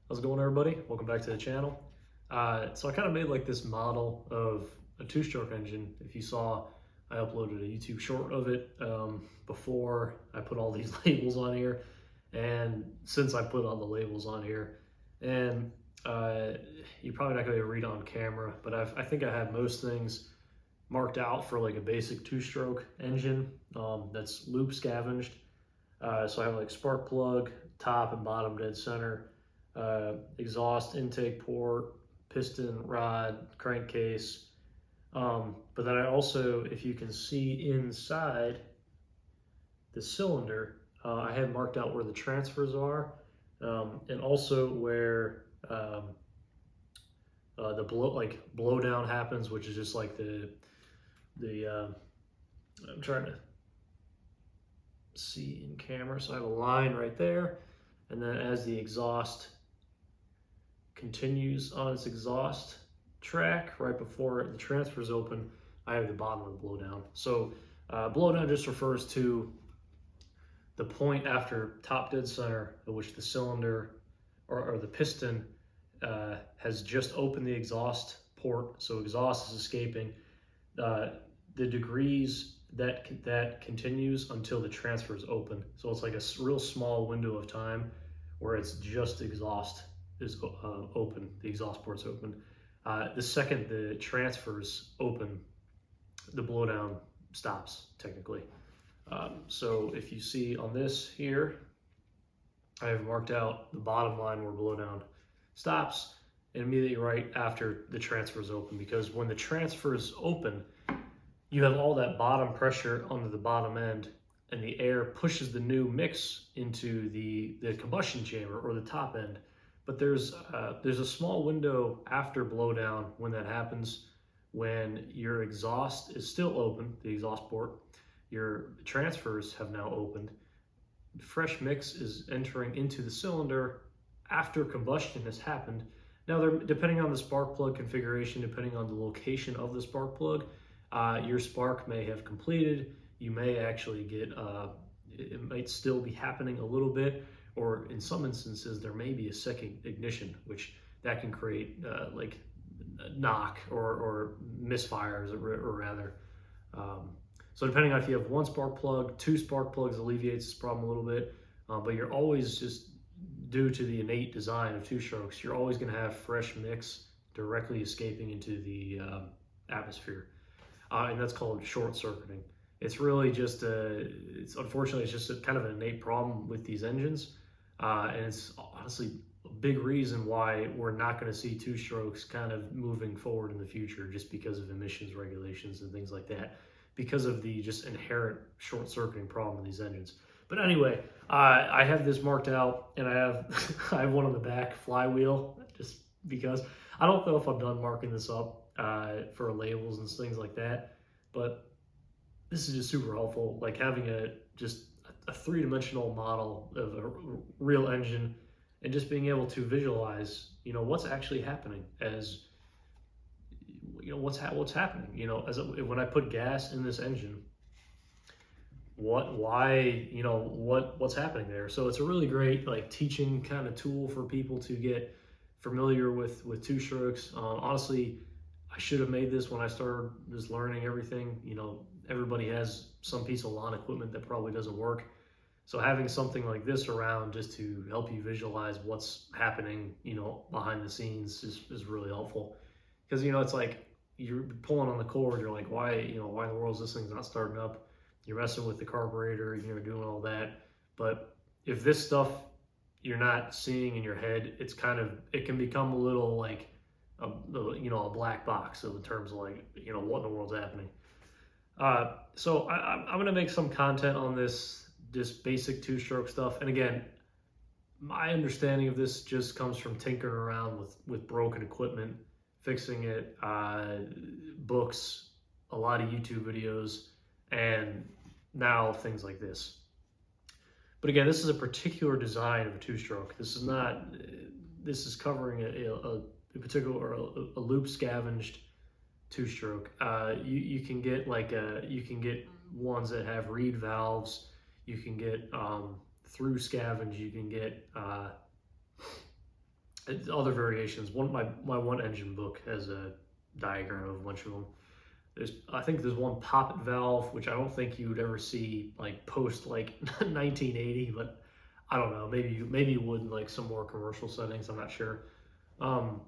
How's it going, everybody? Welcome back to the channel. So I kind of made like this model of a two-stroke engine. If you saw, I uploaded a YouTube short of it before I put all these labels on here, and since I put all the labels on here, and you're probably not going to be able to read on camera, but I think I have most things marked out for like a basic two-stroke engine that's loop scavenged. So I have like spark plug, top and bottom dead center, exhaust intake port, piston, rod, crankcase. But then I also, if you can see inside the cylinder, I have marked out where the transfers are, and also where the blow down happens, which is just like the I'm trying to see in camera. So I have a line right there, and then as the exhaust continues on its exhaust track right before the transfers open, I have the bottom of the blowdown. So blowdown just refers to the point after top dead center at which the cylinder or the piston has just opened the exhaust port, so exhaust is escaping. The degrees that continues until the transfer is open. So it's like a real small window of time where it's just exhaust is open, the exhaust port's open. The second the transfers open, the blowdown stops technically. So if you see on this here, I have marked out the bottom line where blowdown stops, and immediately right after the transfers open, because when the transfers open, you have all that bottom pressure under the bottom end, and the air pushes the new mix into the combustion chamber or the top end. But there's a small window after blowdown when that happens, when your exhaust is still open, the exhaust port, your transfers have now opened, fresh mix is entering into the cylinder after combustion has happened. Now, depending on the spark plug configuration, depending on the location of the spark plug, your spark may have completed. You may actually get, it might still be happening a little bit, or in some instances, there may be a second ignition, which that can create like knock or misfires, or rather. So depending on if you have one spark plug, two spark plugs alleviates this problem a little bit, but you're always just, due to the innate design of two strokes, you're always going to have fresh mix directly escaping into the atmosphere. And that's called short circuiting. It's really just unfortunately, it's just kind of an innate problem with these engines. And it's honestly a big reason why we're not going to see two strokes kind of moving forward in the future, just because of emissions regulations and things like that, because of the just inherent short circuiting problem in these engines. But anyway, I have this marked out, and I have I have one on the back flywheel, just because I don't know if I'm done marking this up for labels and things like that, but this is just super helpful, like having just a three-dimensional model of a real engine, and just being able to visualize, what's actually happening, as what's happening, when I put gas in this engine, what's happening there. So it's a really great like teaching kind of tool for people to get familiar with two strokes. Honestly, I should have made this when I started just learning everything. Everybody has some piece of lawn equipment that probably doesn't work. So having something like this around just to help you visualize what's happening, behind the scenes is really helpful. Because, it's like you're pulling on the cord, you're like, why in the world is this thing's not starting up? You're messing with the carburetor, doing all that. But if this stuff you're not seeing in your head, it can become a little like a black box in terms of like, what in the world's happening. So I'm going to make some content on this basic two-stroke stuff. And again, my understanding of this just comes from tinkering around with broken equipment, fixing it, books, a lot of YouTube videos, and now things like this. But again, this is a particular design of a two-stroke. This is covering a particular a loop scavenged two-stroke. You can get ones that have reed valves. You can get through scavenge. You can get other variations. My one engine book has a diagram of a bunch of them. I think there's one poppet valve, which I don't think you would ever see like post like 1980, but I don't know. Maybe you would in like some more commercial settings. I'm not sure. Um,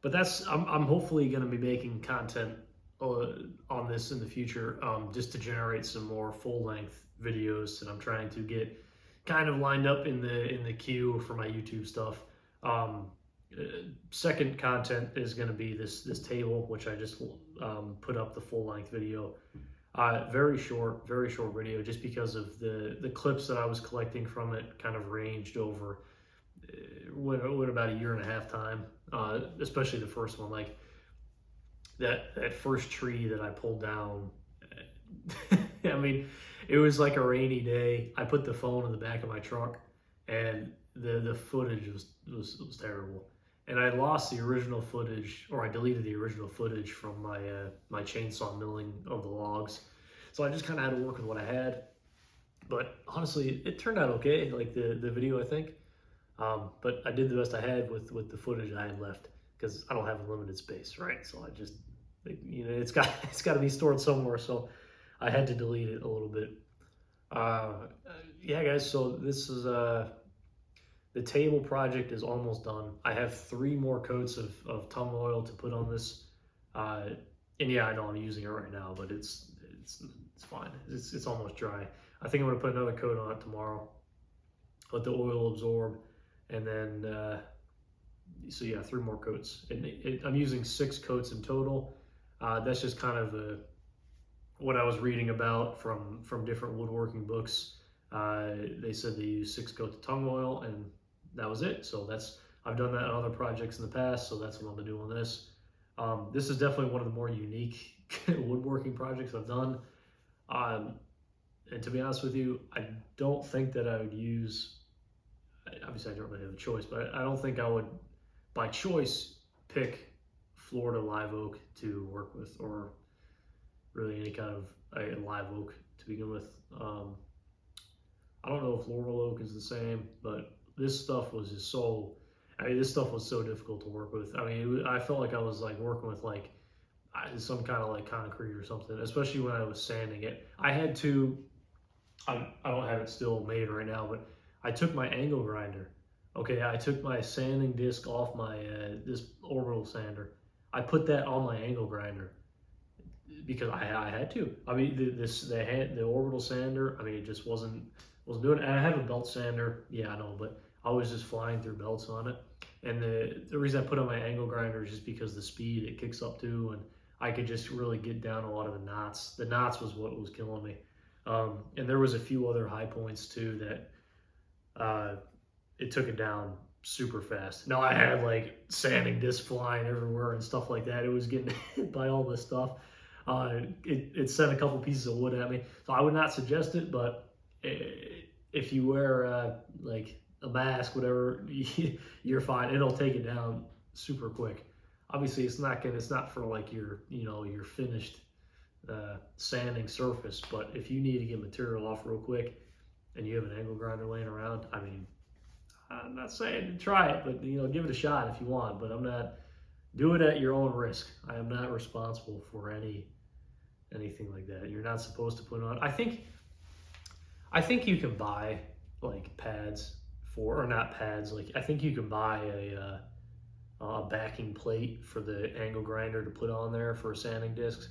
but I'm hopefully going to be making content on this in the future, just to generate some more full length videos that I'm trying to get kind of lined up in the queue for my YouTube stuff. Um, Second content is going to be this table, which I just put up the full length video. Very short video, just because of the clips that I was collecting from it kind of ranged over what about a year and a half time, especially the first one. Like that first tree that I pulled down. I mean, it was like a rainy day. I put the phone in the back of my truck, and the footage was terrible. And I lost the original footage, or I deleted the original footage from my chainsaw milling of the logs. So I just kind of had to work with what I had. But honestly, it turned out okay. Like the video, I think. But I did the best I had with the footage I had left, because I don't have unlimited space, right? So I just, it's got to be stored somewhere. So I had to delete it a little bit. Yeah, guys. So this is the table project is almost done. I have 3 more coats of tung oil to put on this. And yeah, I know I'm using it right now, but it's fine. It's almost dry. I think I'm gonna put another coat on it tomorrow. Let the oil absorb, and then so yeah, 3 more coats. And I'm using 6 coats in total. That's just kind of what I was reading about from different woodworking books. They said they use 6 coats of tung oil, and that was it. So I've done that on other projects in the past, so that's what I'm gonna do on this. This is definitely one of the more unique woodworking projects I've done. And to be honest with you, I don't think that I would use, obviously I don't really have a choice, but I don't think I would, by choice, pick Florida live oak to work with, or really any kind of a live oak to begin with. I don't know if laurel oak is the same, but this stuff was just this stuff was so difficult to work with. I mean, I felt like I was like working with like some kind of like concrete or something, especially when I was sanding it. I had to, I don't have it still made right now, but I took my angle grinder. Okay, I took my sanding disc off my this orbital sander. I put that on my angle grinder because I had to. I mean, the orbital sander, I mean, it just wasn't doing it. And I have a belt sander, yeah, I know, but I was just flying through belts on it. And the reason I put on my angle grinder is just because the speed it kicks up to, and I could just really get down a lot of the knots. The knots was what was killing me. And there was a few other high points too that it took it down super fast. Now I had like sanding discs flying everywhere and stuff like that. It was getting hit by all this stuff. It sent a couple pieces of wood at me. So I would not suggest it, but if you wear like a mask, whatever, you're fine. It'll take it down super quick. Obviously, it's not for like your finished sanding surface. But if you need to get material off real quick, and you have an angle grinder laying around, I mean, I'm not saying to try it, but give it a shot if you want. But I'm not. Do it at your own risk. I am not responsible for anything like that. You're not supposed to put on. I think you can buy like pads or not pads. Like I think you can buy a backing plate for the angle grinder to put on there for sanding discs,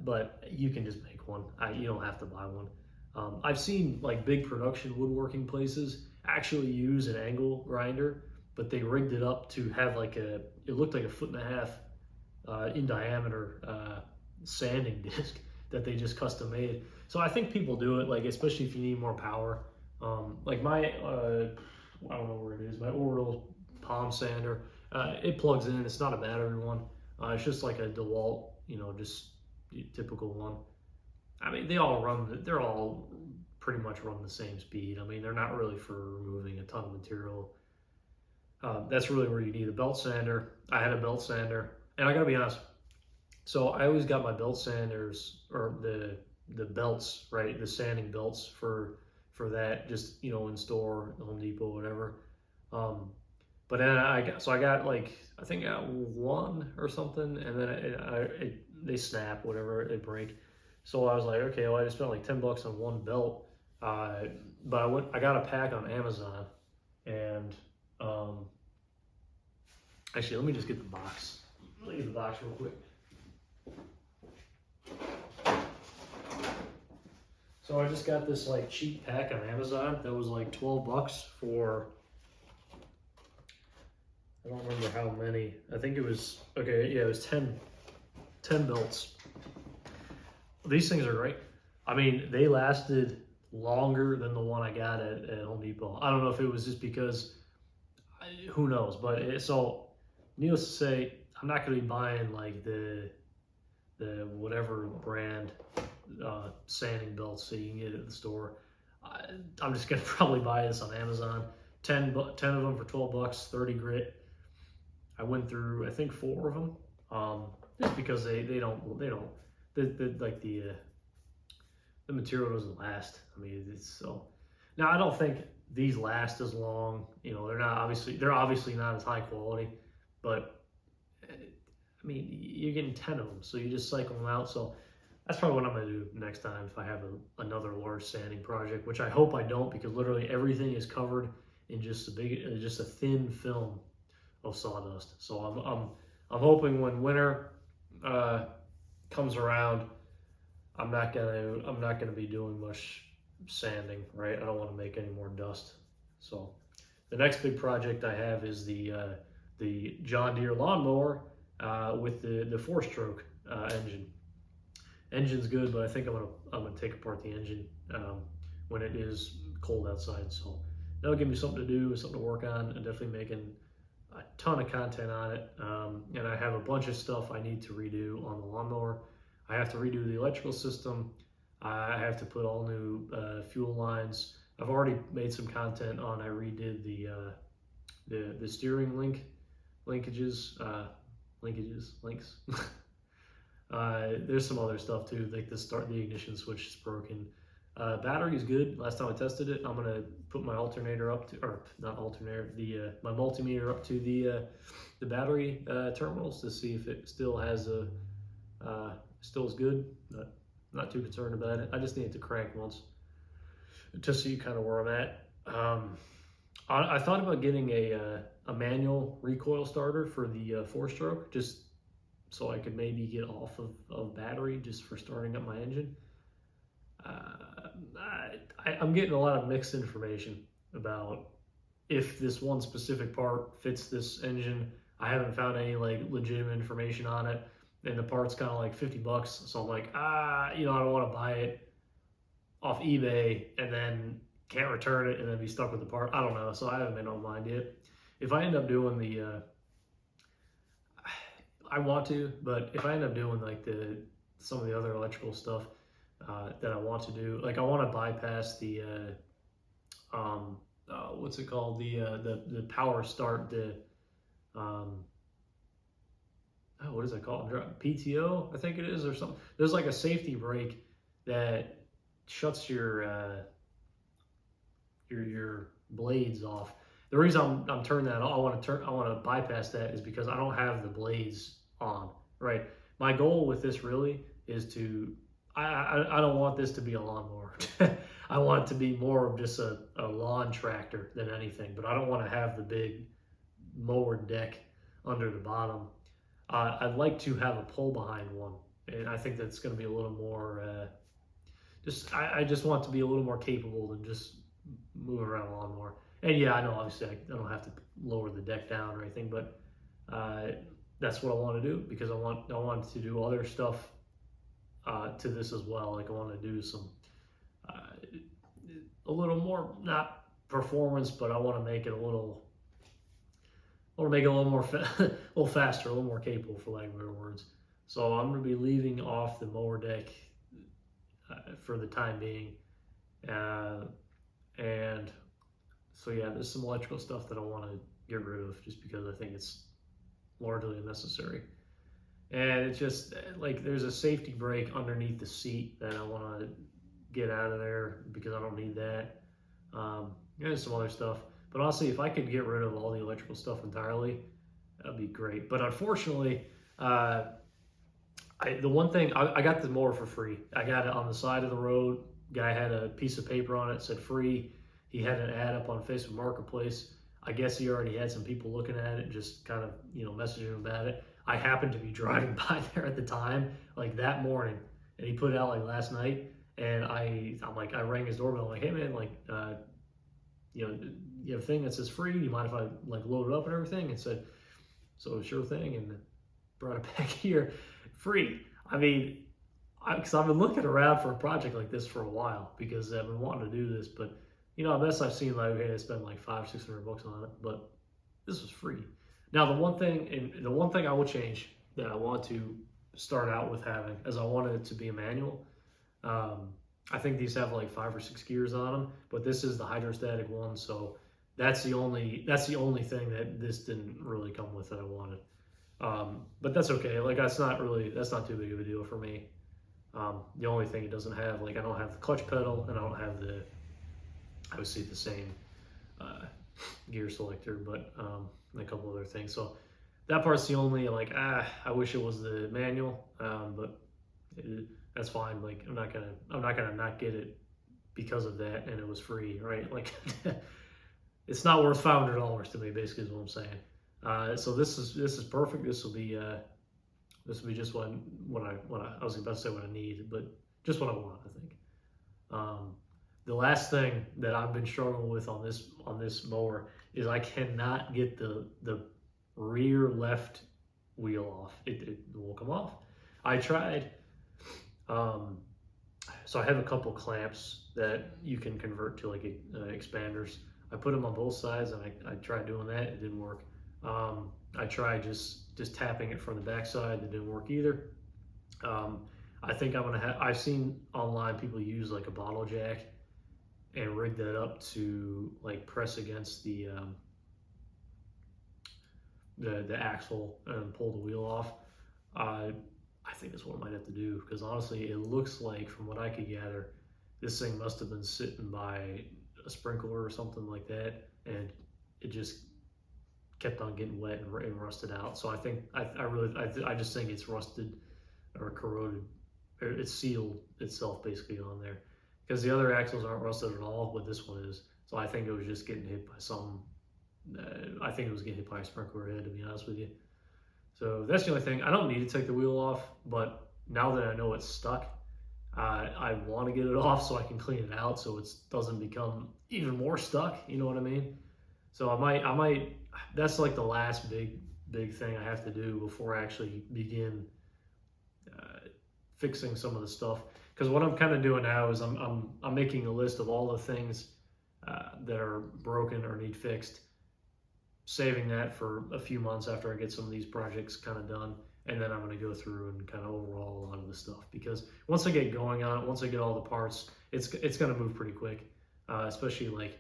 but you can just make one. You don't have to buy one. I've seen like big production woodworking places actually use an angle grinder, but they rigged it up to have like it looked like 1.5 foot in diameter sanding disc that they just custom made. So I think people do it, like especially if you need more power. Like my I don't know where it is, my orbital palm sander, it plugs in. It's not a battery one. It's just like a DeWalt, just typical one. I mean, they're all pretty much run the same speed. I mean, they're not really for removing a ton of material. That's really where you need a belt sander. I had a belt sander, and I gotta be honest. So I always got my belt sanders, or the belts, right? The sanding belts for that, just in store, Home Depot, whatever. But then I got like, I think I got one or something, and then they snap, whatever, they break. So I was like, okay, well, I just spent like $10 on one belt. But I got a pack on Amazon, and um, actually, let me just get the box. Let me get the box real quick. So I just got this like cheap pack on Amazon that was like $12 for, I don't remember how many. I think it was, okay, yeah, it was 10 belts. These things are great. I mean, they lasted longer than the one I got at Home Depot. I don't know if it was just because, who knows, but so needless to say, I'm not going to be buying like the whatever brand sanding belts that you can get at the store. I'm just going to probably buy this on Amazon. 10 of them for $12, 30 grit. I went through, I think, 4 of them, just because they don't like the material doesn't last. I mean, it's so. Now I don't think these last as long. You know, they're obviously not as high quality, but I mean, you're getting 10 of them, so you just cycle them out. So that's probably what I'm gonna do next time if I have another large sanding project, which I hope I don't, because literally everything is covered in just a thin film of sawdust. So I'm hoping when winter comes around, I'm not gonna be doing much sanding, right? I don't want to make any more dust. So the next big project I have is the John Deere lawnmower with the 4-stroke engine. Engine's good, but I think I'm gonna take apart the engine when it is cold outside. So that'll give me something to do, something to work on. I'm definitely making a ton of content on it, and I have a bunch of stuff I need to redo on the lawnmower. I have to redo the electrical system. I have to put all new fuel lines. I've already made some content on. I redid the steering links. There's some other stuff too, like the ignition switch is broken. Battery is good. Last time I tested it, I'm gonna put my alternator up to, or not alternator, my multimeter up to the battery terminals to see if it still has still is good. Not too concerned about it. I just need it to crank once, to see kind of where I'm at. I thought about getting a manual recoil starter for the 4-stroke, just so I could maybe get off of battery just for starting up my engine. I'm getting a lot of mixed information about if this one specific part fits this engine. I haven't found any like legitimate information on it, and the part's kind of like $50. So I'm like, I don't want to buy it off eBay and then can't return it and then be stuck with the part. I don't know. So I haven't made up my mind yet. If I end up doing I want to, but if I end up doing like some of the other electrical stuff that I want to do, like I want to bypass the what's it called, the power start, what is it called? PTO, I think it is, or something. There's like a safety brake that shuts your blades off. The reason I'm turning that off, I want to bypass that, is because I don't have the blades on, right? My goal with this really is to, I don't want this to be a lawnmower. I want it to be more of just a lawn tractor than anything, but I don't want to have the big mower deck under the bottom. I'd like to have a pull behind one, and I think that's going to be a little more, I just want it to be a little more capable than just moving around a lawnmower. And yeah, I know obviously I don't have to lower the deck down or anything, but that's what I want to do, because I want to do other stuff to this as well. Like I want to do some a little more, not performance, but I want to make it a little more a little faster, a little more capable, for lack of better words. So I'm going to be leaving off the mower deck for the time being, and so yeah, there's some electrical stuff that I want to get rid of just because I think it's largely unnecessary. And it's just like there's a safety brake underneath the seat that I want to get out of there because I don't need that. There's some other stuff, But honestly, if I could get rid of all the electrical stuff entirely, that'd be great. But unfortunately, the one thing I got the mower for free. I got it on the side of the road. Guy had a piece of paper on it, said free. He had an ad up on Facebook Marketplace. I guess he already had some people looking at it, just kind of messaging him about it. I happened to be driving by there at the time, like that morning, and he put it out like last night. And I'm like, I rang his doorbell. I'm like, hey man, like, you have a thing that says free. Do you mind if I like load it up and everything? And said, so sure thing, and brought it back here, free. I mean, because I've been looking around for a project like this for a while because I've been wanting to do this, but I guess I've seen like, okay, I spent like $500-600 on it, but this was free. Now the one thing I will change that I want to start out with having, as I wanted it to be a manual. I think these have like 5 or 6 gears on them, but this is the hydrostatic one, so that's the only thing that this didn't really come with that I wanted. But that's okay. Like that's not too big of a deal for me. The only thing it doesn't have, like I don't have the clutch pedal, and I don't have obviously the same gear selector, but and a couple other things. So that part's the only I wish it was the manual, but that's fine. Like I'm not gonna not get it because of that, and it was free, right? Like it's not worth $500 to me, basically is what I'm saying. So this is perfect. This will be just what I was about to say what I need, but just what I want, I think. The last thing that I've been struggling with on this mower is I cannot get the rear left wheel off. It won't come off. I tried. So I have a couple clamps that you can convert to like expanders. I put them on both sides, and I tried doing that. It didn't work. I tried just tapping it from the backside. That didn't work either. I think I've seen online people use like a bottle jack and rig that up to like press against the axle and pull the wheel off. I think that's what I might have to do, because honestly, it looks like, from what I could gather, this thing must have been sitting by a sprinkler or something like that, and it just kept on getting wet and rusted out. So I think I just think it's rusted or corroded, or it's sealed itself basically on there, because the other axles aren't rusted at all, but this one is. So I think it was just getting hit by some. I think it was getting hit by a sprinkler head, to be honest with you. So that's the only thing. I don't need to take the wheel off, but now that I know it's stuck, I want to get it off so I can clean it out so it doesn't become even more stuck. You know what I mean? So I might. That's like the last big thing I have to do before I actually begin fixing some of the stuff. Because what I'm kind of doing now is I'm making a list of all the things that are broken or need fixed, saving that for a few months after I get some of these projects kind of done, and then I'm going to go through and kind of overhaul a lot of the stuff, because once I get going on it, once I get all the parts, it's going to move pretty quick, especially like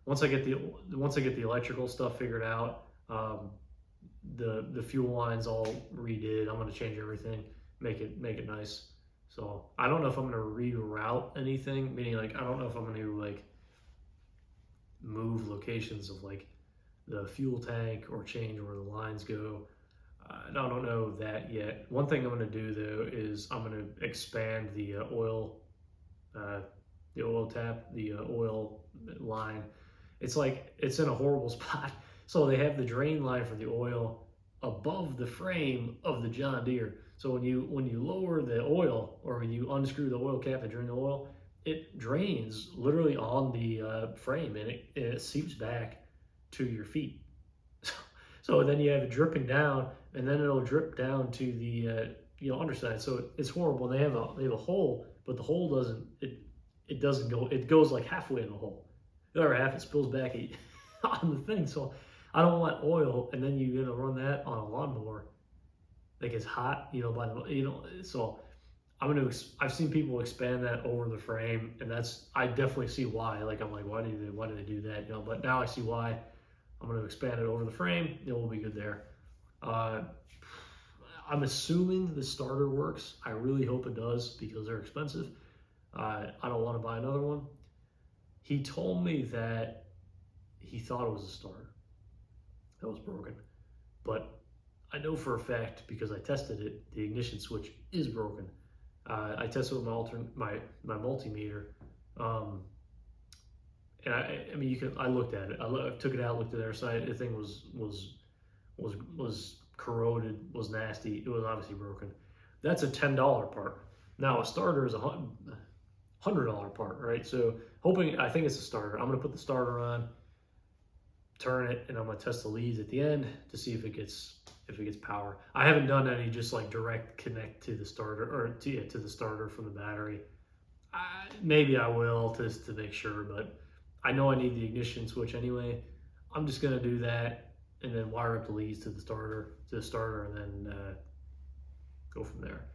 once I get the electrical stuff figured out, the fuel lines all redid. I'm going to change everything, make it nice. So I don't know if I'm going to reroute anything, meaning like I don't know if I'm going to like move locations of like the fuel tank or change where the lines go. I don't know that yet. One thing I'm going to do though is I'm going to expand the oil tap, the oil line. It's like it's in a horrible spot. So they have the drain line for the oil above the frame of the John Deere. So when you lower the oil, or when you unscrew the oil cap to drain the oil, it drains literally on the frame, and it seeps back to your feet. So then you have it dripping down, and then it'll drip down to the underside. So it's horrible. They have a hole, but the hole doesn't go. It goes like halfway in the hole. The other half it spills back on the thing. So I don't want oil, and then you're gonna run that on a lawnmower that gets hot, So I've seen people expand that over the frame, and I definitely see why. Like I'm like, why do they do that? But now I see why. I'm going to expand it over the frame. It will be good there. I'm assuming the starter works. I really hope it does, because they're expensive. I don't want to buy another one. He told me that he thought it was a starter that was broken. But I know for a fact, because I tested it, the ignition switch is broken. I tested with my multimeter, and I mean, I looked at it. I took it out, looked at the other side. The thing was corroded, was nasty. It was obviously broken. That's a $10 part. Now a starter is $100 part, right? So I think it's a starter. I'm gonna put the starter on, turn it, and I'm gonna test the leads at the end to see if it gets power. I haven't done any just like direct connect to the starter or to the starter from the battery. Maybe I will just to make sure, but I know I need the ignition switch anyway. I'm just gonna do that and then wire up the leads to the starter, and then go from there.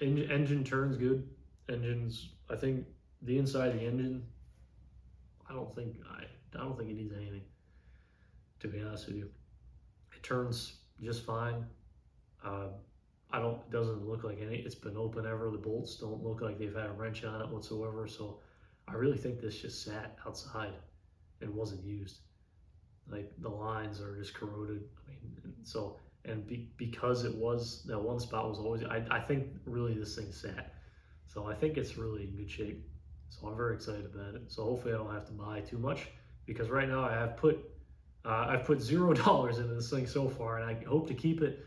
Engine turns good. I think the inside of the engine, I don't think it needs anything, to be honest with you. It turns just fine. It doesn't look like it's been open ever. The bolts don't look like they've had a wrench on it whatsoever. So I really think this just sat outside and wasn't used. Like the lines are just corroded. I mean, so, because it was, that one spot was always, I think really this thing sat. So I think it's really in good shape. So I'm very excited about it. So hopefully I don't have to buy too much, because right now I've put $0 into this thing so far, and I hope to keep it,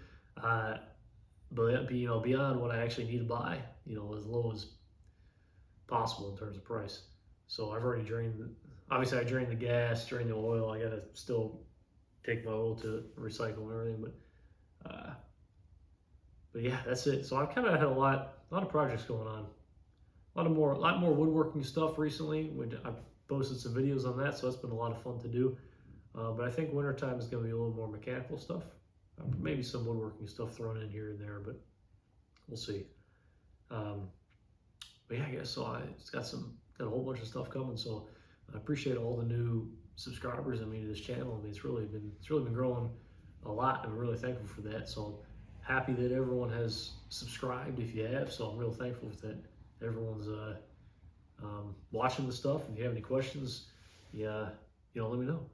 but beyond what I actually need to buy, as low as possible in terms of price. So I've already obviously I drained the gas, drained the oil. I gotta still take my oil to recycle and everything, but yeah, that's it. So I've kind of had a lot of projects going on, a lot more woodworking stuff recently. I've posted some videos on that, so that's been a lot of fun to do. But I think wintertime is going to be a little more mechanical stuff. Maybe some woodworking stuff thrown in here and there, but we'll see. But yeah, I guess so. It's got a whole bunch of stuff coming. So I appreciate all the new subscribers. To this channel. It's really been growing a lot. I'm really thankful for that. So happy that everyone has subscribed if you have. So I'm real thankful for that. Everyone's watching the stuff. If you have any questions, let me know.